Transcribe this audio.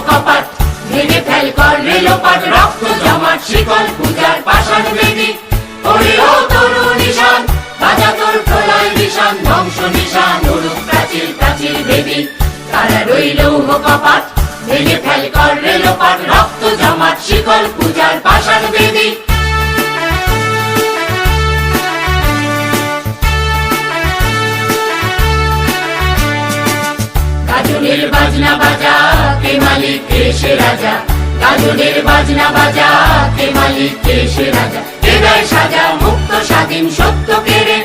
কপাট, ভেঙে ফেল কর রেলোপাট, রক্ত জমাট শিকল পূজার পাষাণ বেদী। ওরে ও তরু নিশান, বাজা তোর প্রলয় নিশান, ধ্বংস নিশান উড়ুক প্রাচীর প্রাচীর বেদী। তারা রইল কপাট, ভেঙে ফেল কর রেলোপাট, রক্ত জমাট শিকল পূজার পাষাণ বেদী। গাজনের বাজনা বাজা, কে মালিক কে সে রাজা। গাজনের বাজনা বাজা, কে মালিক কে সে রাজা। এ দেয় সাজা মুক্ত স্বাধীন সত্য কেড়ে